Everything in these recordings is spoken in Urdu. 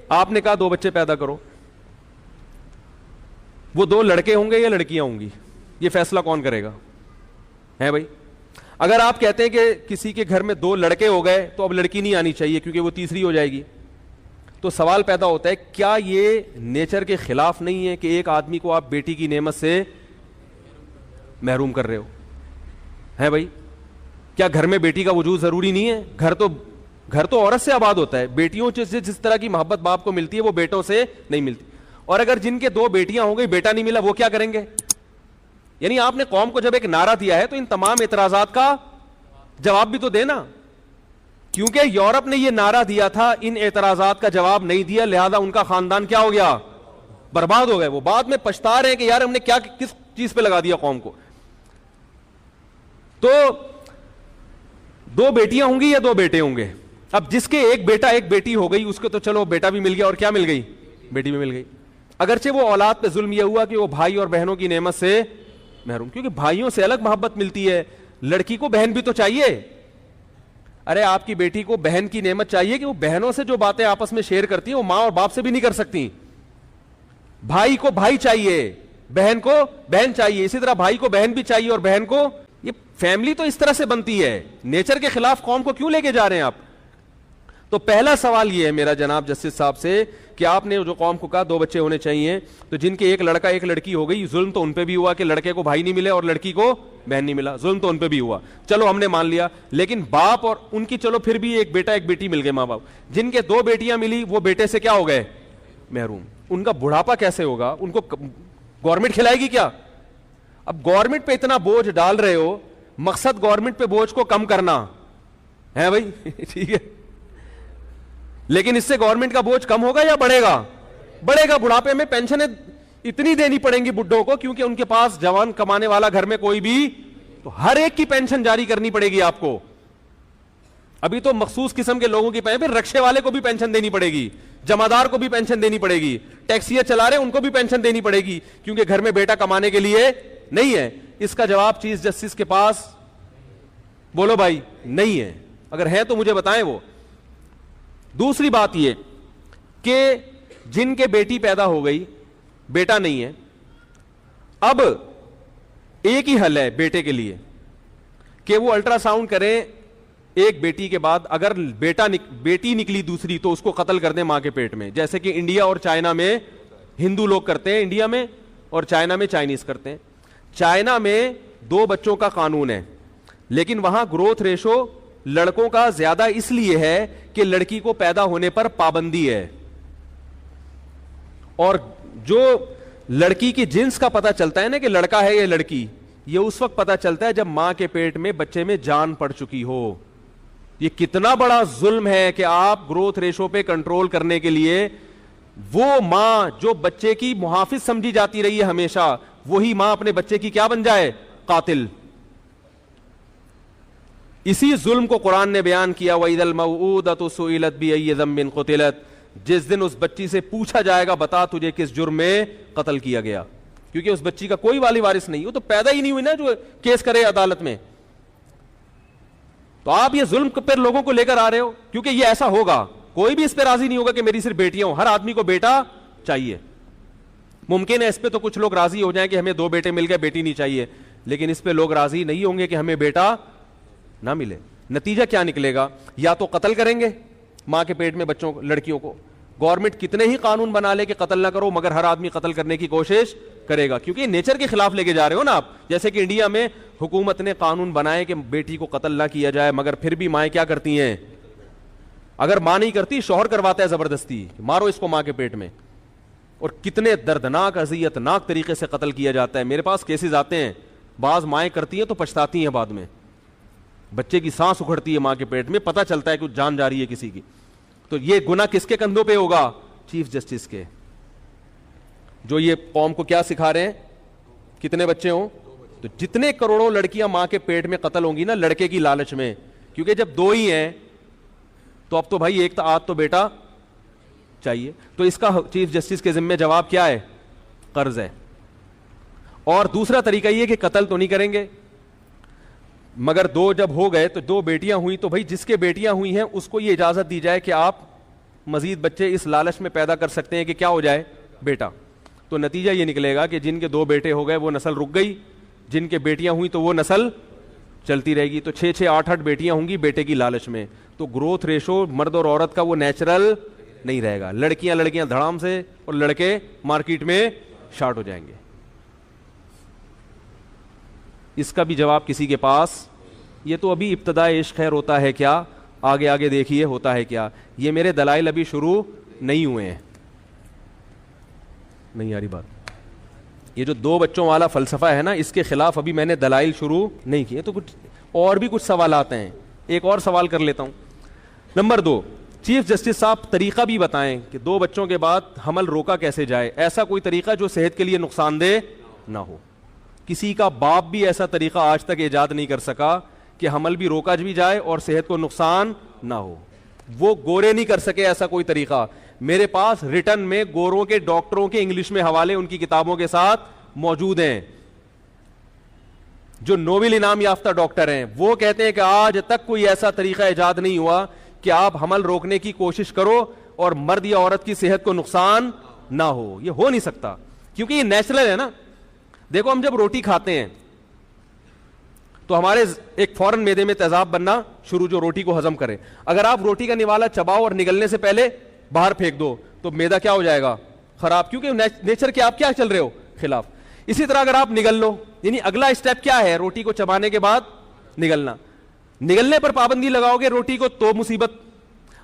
آپ نے کہا 2 بچے پیدا کرو, وہ 2 لڑکے ہوں گے یا لڑکیاں ہوں گی, یہ فیصلہ کون کرے گا؟ ہے بھائی. اگر آپ کہتے ہیں کہ کسی کے گھر میں 2 لڑکے ہو گئے تو اب لڑکی نہیں آنی چاہیے کیونکہ وہ تیسری ہو جائے گی, تو سوال پیدا ہوتا ہے کیا یہ نیچر کے خلاف نہیں ہے کہ ایک آدمی کو آپ بیٹی کی نعمت سے محروم کر رہے ہو؟ ہے بھائی, کیا گھر میں بیٹی کا وجود ضروری نہیں ہے؟ گھر تو عورت سے آباد ہوتا ہے, بیٹیوں سے جس طرح کی محبت باپ کو ملتی ہے وہ بیٹوں سے نہیں ملتی. اور اگر جن کے 2 بیٹیاں ہو گئی, بیٹا نہیں ملا, وہ کیا کریں گے؟ یعنی آپ نے قوم کو جب ایک نعرہ دیا ہے تو ان تمام اعتراضات کا جواب بھی تو دینا, کیونکہ یورپ نے یہ نعرہ دیا تھا, ان اعتراضات کا جواب نہیں دیا, لہذا ان کا خاندان کیا ہو گیا؟ برباد ہو گئے. وہ بعد میں پچھتا رہے ہیں کہ یار ہم نے کیا کس چیز پہ لگا دیا قوم کو. تو 2 بیٹیاں ہوں گی یا 2 بیٹے ہوں گے؟ اب جس کے ایک بیٹا ایک بیٹی ہو گئی اس کو تو چلو بیٹا بھی مل گیا, اور کیا مل گئی؟ بیٹی بھی مل گئی. اگرچہ وہ اولاد پہ ظلم یہ ہوا کہ وہ بھائی اور بہنوں کی نعمت سے محروم, کیونکہ بھائیوں سے الگ محبت ملتی ہے, لڑکی کو بہن بھی تو چاہیے. ارے آپ کی بیٹی کو بہن کی نعمت چاہیے کہ وہ بہنوں سے جو باتیں آپس میں شیئر کرتی ہیں وہ ماں اور باپ سے بھی نہیں کر سکتی. بھائی کو بھائی چاہیے, بہن کو بہن چاہیے, اسی طرح بھائی کو بہن بھی چاہیے اور بہن کو. یہ فیملی تو اس طرح سے بنتی ہے, نیچر کے خلاف قوم کو کیوں لے کے جا رہے ہیں آپ؟ تو پہلا سوال یہ ہے میرا جناب جسٹس صاحب سے کہ آپ نے جو قوم کو کہا 2 بچے ہونے چاہیے, تو جن کے ایک لڑکا ایک لڑکی ہو گئی, ظلم تو ان پہ بھی ہوا کہ لڑکے کو بھائی نہیں ملے اور لڑکی کو بہن نہیں ملا, ظلم تو ان پہ بھی ہوا, چلو ہم نے مان لیا. لیکن باپ اور ان کی چلو پھر بھی ایک بیٹا ایک بیٹی مل گئے ماں باپ, جن کے 2 بیٹیاں ملی وہ بیٹے سے کیا ہو گئے؟ محروم. ان کا بڑھاپا کیسے ہوگا؟ ان کو گورنمنٹ کھلائے گی کیا؟ اب گورنمنٹ پہ اتنا بوجھ ڈال رہے ہو, مقصد گورنمنٹ پہ بوجھ کو کم کرنا ہے بھائی, ٹھیک ہے, لیکن اس سے گورنمنٹ کا بوجھ کم ہوگا یا بڑھے گا؟ بڑھے گا. بڑھاپے میں پینشنیں اتنی دینی پڑیں گی بڈھوں کو, کیونکہ ان کے پاس جوان کمانے والا گھر میں کوئی بھی, تو ہر ایک کی پینشن جاری کرنی پڑے گی آپ کو. ابھی تو مخصوص قسم کے لوگوں کی پھر رکشے والے کو بھی پینشن دینی پڑے گی, جمعدار کو بھی پینشن دینی پڑے گی, ٹیکسیاں چلا رہے ان کو بھی پینشن دینی پڑے گی, کیونکہ گھر میں بیٹا کمانے کے لیے نہیں ہے. اس کا جواب چیف جسٹس کے پاس بولو بھائی نہیں ہے. اگر ہے تو مجھے بتائیں وہ. دوسری بات یہ کہ جن کے بیٹی پیدا ہو گئی بیٹا نہیں ہے, اب ایک ہی حل ہے بیٹے کے لیے کہ وہ الٹرا ساؤنڈ کریں ایک بیٹی کے بعد, اگر بیٹی نکلی دوسری تو اس کو قتل کر دیں ماں کے پیٹ میں, جیسے کہ انڈیا اور چائنا میں ہندو لوگ کرتے ہیں, انڈیا میں, اور چائنا میں چائنیز کرتے ہیں. چائنا میں 2 بچوں کا قانون ہے, لیکن وہاں گروتھ ریشو لڑکوں کا زیادہ اس لیے ہے کہ لڑکی کو پیدا ہونے پر پابندی ہے, اور جو لڑکی کی جنس کا پتہ چلتا ہے نا کہ لڑکا ہے یا لڑکی, یہ اس وقت پتہ چلتا ہے جب ماں کے پیٹ میں بچے میں جان پڑ چکی ہو. یہ کتنا بڑا ظلم ہے کہ آپ گروتھ ریشو پہ کنٹرول کرنے کے لیے وہ ماں جو بچے کی محافظ سمجھی جاتی رہی ہے ہمیشہ, وہی ماں اپنے بچے کی کیا بن جائے؟ قاتل. اسی ظلم کو قرآن نے بیان کیا, وَإِذَا الْمَوْءُودَةُ سُئِلَتْ بِأَيِّ ذَنبٍ قُتِلَتْ, جس دن اس بچی سے پوچھا جائے گا بتا تجھے کس جرم میں قتل کیا گیا, کیونکہ اس بچی کا کوئی والی وارث نہیں, وہ تو پیدا ہی نہیں ہوئی نا جو کیس کرے عدالت میں. تو آپ یہ ظلم پر لوگوں کو لے کر آ رہے ہو, کیونکہ یہ ایسا ہوگا, کوئی بھی اس پہ راضی نہیں ہوگا کہ میری صرف بیٹیاں ہوں, ہر آدمی کو بیٹا چاہیے. ممکن ہے اس پہ تو کچھ لوگ راضی ہو جائیں کہ ہمیں 2 بیٹے مل گئے بیٹی نہیں چاہیے, لیکن اس پہ لوگ راضی نہیں ہوں گے کہ ہمیں بیٹا نہ ملے. نتیجہ کیا نکلے گا؟ یا تو قتل کریں گے ماں کے پیٹ میں بچوں کو, لڑکیوں کو. گورنمنٹ کتنے ہی قانون بنا لے کہ قتل نہ کرو, مگر ہر آدمی قتل کرنے کی کوشش کرے گا, کیونکہ نیچر کے خلاف لے کے جا رہے ہو نا آپ. جیسے کہ انڈیا میں حکومت نے قانون بنائے کہ بیٹی کو قتل نہ کیا جائے, مگر پھر بھی مائیں کیا کرتی ہیں؟ اگر ماں نہیں کرتی شوہر کرواتا ہے زبردستی, مارو اس کو ماں کے پیٹ میں. اور کتنے دردناک اذیت ناک طریقے سے قتل کیا جاتا ہے. میرے پاس کیسز آتے ہیں, بعض مائیں کرتی ہیں تو پچھتاتی ہیں بعد میں, بچے کی سانس اکھڑتی ہے ماں کے پیٹ میں, پتہ چلتا ہے کہ جان جا رہی ہے کسی کی. تو یہ گناہ کس کے کندھوں پہ ہوگا؟ چیف جسٹس کے, جو یہ قوم کو کیا سکھا رہے ہیں کتنے بچے ہوں. تو جتنے کروڑوں لڑکیاں ماں کے پیٹ میں قتل ہوں گی نا لڑکے کی لالچ میں, کیونکہ جب 2 ہی ہیں تو اب تو بھائی ایک تو بیٹا چاہیے, تو اس کا چیف جسٹس کے ذمہ جواب کیا ہے؟ قرض ہے. اور دوسرا طریقہ یہ کہ قتل تو نہیں کریں گے, مگر 2 جب ہو گئے تو 2 بیٹیاں ہوئی تو بھائی جس کے بیٹیاں ہوئی ہیں اس کو یہ اجازت دی جائے کہ آپ مزید بچے اس لالچ میں پیدا کر سکتے ہیں کہ کیا ہو جائے بیٹا. تو نتیجہ یہ نکلے گا کہ جن کے 2 بیٹے ہو گئے وہ نسل رک گئی, جن کے بیٹیاں ہوئی تو وہ نسل چلتی رہے گی. تو 6 8 بیٹیاں ہوں گی بیٹے کی لالچ میں, تو گروتھ ریشو مرد اور عورت کا وہ نیچرل نہیں رہے گا. لڑکیاں دھڑام سے اور لڑکے مارکیٹ میں شارٹ ہو جائیں گے. اس کا بھی جواب کسی کے پاس, یہ تو ابھی ابتدائے عشق خیر ہوتا ہے کیا, آگے دیکھیے ہوتا ہے کیا. یہ میرے دلائل ابھی شروع نہیں ہوئے ہیں. نہیں آ رہی بات. یہ جو 2 بچوں والا فلسفہ ہے نا, اس کے خلاف ابھی میں نے دلائل شروع نہیں کیے. تو کچھ سوالات ہیں, ایک اور سوال کر لیتا ہوں. نمبر 2, چیف جسٹس صاحب طریقہ بھی بتائیں کہ 2 بچوں کے بعد حمل روکا کیسے جائے, ایسا کوئی طریقہ جو صحت کے لیے نقصان دہ نہ ہو. کسی کا باپ بھی ایسا طریقہ آج تک ایجاد نہیں کر سکا کہ حمل بھی روکا بھی جائے اور صحت کو نقصان نہ ہو. وہ گورے نہیں کر سکے ایسا کوئی طریقہ. میرے پاس ریٹن میں گوروں کے ڈاکٹروں کے انگلش میں حوالے ان کی کتابوں کے ساتھ موجود ہیں, جو نوبل انعام یافتہ ڈاکٹر ہیں. وہ کہتے ہیں کہ آج تک کوئی ایسا طریقہ ایجاد نہیں ہوا کہ آپ حمل روکنے کی کوشش کرو اور مرد یا عورت کی صحت کو نقصان نہ ہو. یہ ہو نہیں سکتا کیونکہ یہ نیچرل ہے نا. دیکھو ہم جب روٹی کھاتے ہیں تو ہمارے ایک فوراً معدے میں تیزاب بننا شروع, جو روٹی کو ہضم کرے. اگر آپ روٹی کا نوالا چباؤ اور نگلنے سے پہلے باہر پھینک دو تو معدہ کیا ہو جائے گا, خراب, کیونکہ نیچر کے آپ کیا چل رہے ہو, خلاف. اسی طرح اگر آپ نگل لو, یعنی اگلا اسٹیپ کیا ہے, روٹی کو چبانے کے بعد نگلنا. نگلنے پر پابندی لگاؤ گے روٹی کو تو مصیبت.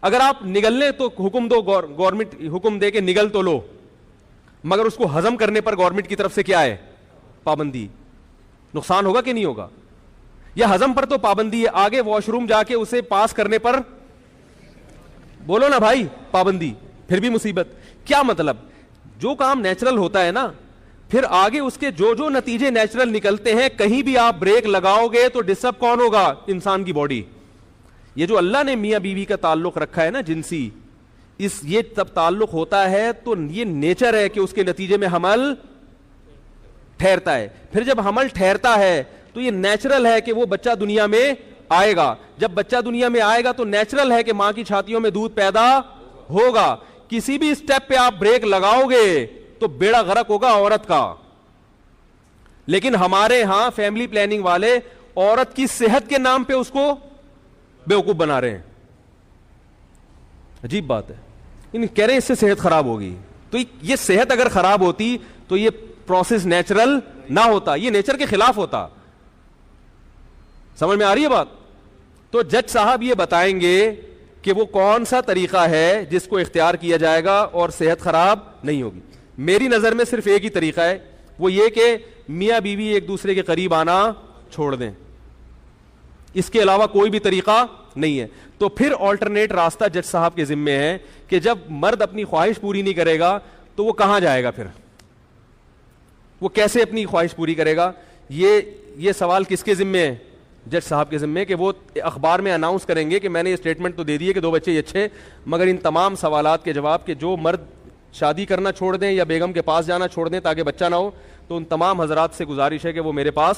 اگر آپ نگلنے تو حکم دو, گورنمنٹ حکم دے کہ نگل تو لو, مگر اس کو ہضم کرنے پر گورنمنٹ کی طرف سے کیا ہے, پابندی. نقصان ہوگا کہ نہیں ہوگا؟ یا ہضم پر تو پابندی ہے, آگے واش روم جا کے اسے پاس کرنے پر بولو نا بھائی پابندی, پھر بھی مصیبت. کیا مطلب, جو کام نیچرل ہوتا ہے نا, پھر آگے اس کے جو نتیجے نیچرل نکلتے ہیں, کہیں بھی آپ بریک لگاؤ گے تو ڈسٹرب کون ہوگا, انسان کی باڈی. یہ جو اللہ نے میاں بیوی کا تعلق رکھا ہے نا جنسی, یہ تب تعلق ہوتا ہے تو یہ نیچر ہے کہ اس کے نتیجے میں حمل ٹھہرتا ہے. پھر جب حمل ٹھہرتا ہے تو یہ نیچرل ہے کہ وہ بچہ دنیا میں آئے گا. جب بچہ دنیا میں آئے گا تو نیچرل ہے کہ ماں کی چھاتیوں میں دودھ پیدا ہوگا. کسی بھی اسٹیپ پہ آپ بریک لگاؤ گے تو بیڑا غرق ہوگا عورت کا. لیکن ہمارے ہاں فیملی پلاننگ والے عورت کی صحت کے نام پہ اس کو بیوقوف بنا رہے ہیں. عجیب بات ہے. کہہ رہے ہیں اس سے صحت خراب ہوگی. تو یہ صحت اگر خراب ہوتی تو یہ پروسیس نیچرل نہ ہوتا, یہ نیچر کے خلاف ہوتا. سمجھ میں آ رہی ہے بات؟ تو جج صاحب یہ بتائیں گے کہ وہ کون سا طریقہ ہے جس کو اختیار کیا جائے گا اور صحت خراب نہیں ہوگی. میری نظر میں صرف ایک ہی طریقہ ہے, وہ یہ کہ میاں بیوی ایک دوسرے کے قریب آنا چھوڑ دیں. اس کے علاوہ کوئی بھی طریقہ نہیں ہے. تو پھر آلٹرنیٹ راستہ جج صاحب کے ذمے ہے کہ جب مرد اپنی خواہش پوری نہیں کرے گا تو وہ کہاں جائے گا, پھر وہ کیسے اپنی خواہش پوری کرے گا. یہ سوال کس کے ذمے ہے, جج صاحب کے ذمے, کہ وہ اخبار میں اناؤنس کریں گے کہ میں نے یہ اسٹیٹمنٹ تو دے دی ہے کہ 2 بچے اچھے, مگر ان تمام سوالات کے جواب کہ جو مرد شادی کرنا چھوڑ دیں یا بیگم کے پاس جانا چھوڑ دیں تاکہ بچہ نہ ہو, تو ان تمام حضرات سے گزارش ہے کہ وہ میرے پاس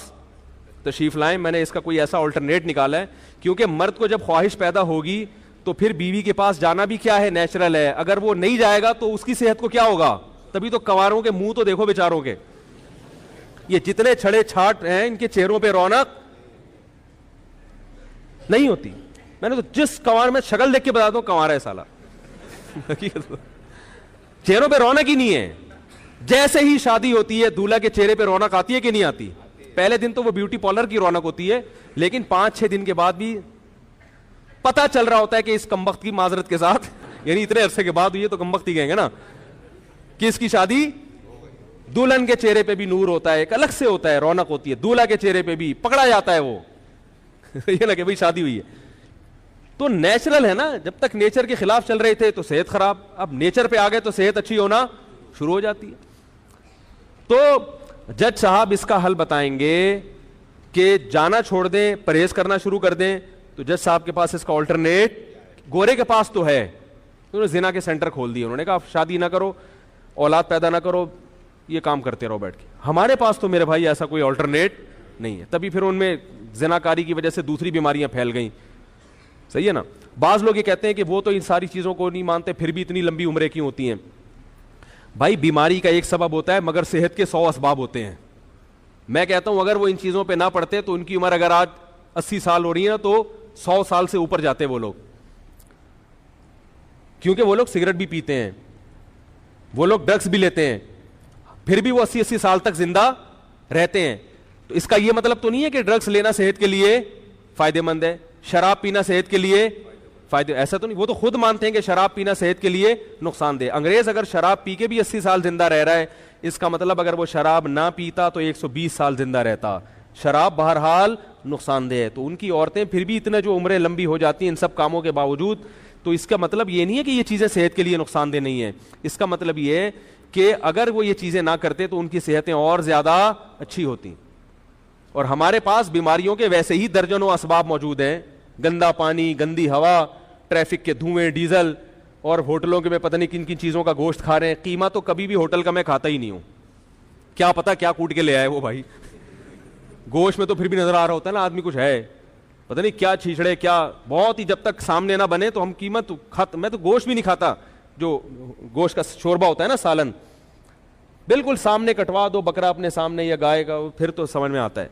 تشریف لائیں. میں نے اس کا کوئی ایسا آلٹرنیٹ نکالا ہے, کیونکہ مرد کو جب خواہش پیدا ہوگی تو پھر بیوی کے پاس جانا بھی کیا ہے, نیچرل ہے. اگر وہ نہیں جائے گا تو اس کی صحت کو کیا ہوگا. تبھی تو کنواروں کے منہ تو دیکھو بیچاروں کے, یہ جتنے چھڑے چھاٹ ہیں ان کے چہروں پہ رونق نہیں ہوتی. میں نے تو جس کنوار میں شکل دیکھ کے بتا دوں کنوار ہے سالا, چہروں پہ رونق ہی نہیں ہے. جیسے ہی شادی ہوتی ہے دولہا کے چہرے پہ رونق آتی ہے کہ نہیں آتی. پہلے دن تو وہ بیوٹی پارلر کی رونق ہوتی ہے, لیکن 5-6 دن کے بعد بھی پتا چل رہا ہوتا ہے کہ اس کمبخت کی معذرت کے ساتھ, یعنی اتنے عرصے کے بعد ہوئی ہے تو کمبخت ہی کہیں گے نا, کہ اس کی شادی. دلہن کے چہرے پہ بھی نور ہوتا ہے, ایک الگ سے ہوتا ہے, رونق ہوتی ہے. دولہا کے چہرے پہ بھی پکڑا جاتا ہے وہ یہ نہ کہ بھائی شادی ہوئی ہے. تو نیچرل ہے نا, جب تک نیچر کے خلاف چل رہے تھے تو صحت خراب, اب نیچر پہ آ گئے تو صحت اچھی ہونا شروع ہو جاتی ہے. تو جج صاحب اس کا حل بتائیں گے کہ جانا چھوڑ دیں, پرہیز کرنا شروع کر دیں. تو جج صاحب کے پاس اس کا آلٹرنیٹ, گورے کے پاس تو ہے, انہوں نے زنا کے سینٹر کھول دیے. انہوں نے کہا شادی نہ کرو, اولاد پیدا نہ کرو, یہ کام کرتے رہو بیٹھ کے. ہمارے پاس تو میرے بھائی ایسا کوئی آلٹرنیٹ نہیں ہے. تبھی پھر ان میں زنا کاری کی وجہ سے دوسری بیماریاں پھیل گئیں, صحیح ہے نا. بعض لوگ یہ کہتے ہیں کہ وہ تو ان ساری چیزوں کو نہیں مانتے پھر بھی اتنی لمبی عمریں کیوں ہوتی ہیں. بھائی بیماری کا ایک سبب ہوتا ہے مگر صحت کے 100 اسباب ہوتے ہیں. میں کہتا ہوں اگر وہ ان چیزوں پہ نہ پڑتے تو ان کی عمر اگر آج 80 سال ہو رہی ہے نا تو 100 سال سے اوپر جاتے وہ لوگ, کیونکہ وہ لوگ سگریٹ بھی پیتے ہیں, وہ لوگ ڈرگس بھی لیتے ہیں, پھر بھی وہ 80 سال تک زندہ رہتے ہیں. تو اس کا یہ مطلب تو نہیں ہے کہ ڈرگس لینا صحت کے لیے فائدہ مند ہے, شراب پینا صحت کے لیے فائدہ, ایسا تو نہیں. وہ تو خود مانتے ہیں کہ شراب پینا صحت کے لیے نقصان دہ. انگریز اگر شراب پی کے بھی 80 سال زندہ رہ رہا ہے, اس کا مطلب اگر وہ شراب نہ پیتا تو 120 سال زندہ رہتا. شراب بہرحال نقصان دہ ہے. تو ان کی عورتیں پھر بھی اتنا جو عمریں لمبی ہو جاتی ہیں ان سب کاموں کے باوجود, تو اس کا مطلب یہ نہیں ہے کہ یہ چیزیں صحت کے لیے نقصان دہ نہیں ہیں. اس کا مطلب یہ ہے کہ اگر وہ یہ چیزیں نہ کرتے تو ان کی صحتیں اور زیادہ اچھی ہوتی. اور ہمارے پاس بیماریوں کے ویسے ہی درجنوں اسباب موجود ہیں, گندا پانی, گندی ہوا, ٹریفک کے دھوئیں, ڈیزل, اور ہوٹلوں کے میں پتہ نہیں کن کن چیزوں کا گوشت کھا رہے ہیں. قیمہ تو کبھی بھی ہوٹل کا میں کھاتا ہی نہیں ہوں, کیا پتا کیا کوٹ کے لے آئے وہ بھائی. گوشت میں تو پھر بھی نظر آ رہا ہوتا ہے نا آدمی کچھ ہے, پتہ نہیں کیا چھیچڑے کیا, بہت ہی جب تک سامنے نہ بنے تو ہم قیمت میں تو گوشت بھی نہیں کھاتا. جو گوشت کا شوربہ ہوتا ہے نا, سالن, بالکل سامنے کٹوا دو بکرا اپنے سامنے یا گائے کا, پھر تو سمجھ میں آتا ہے.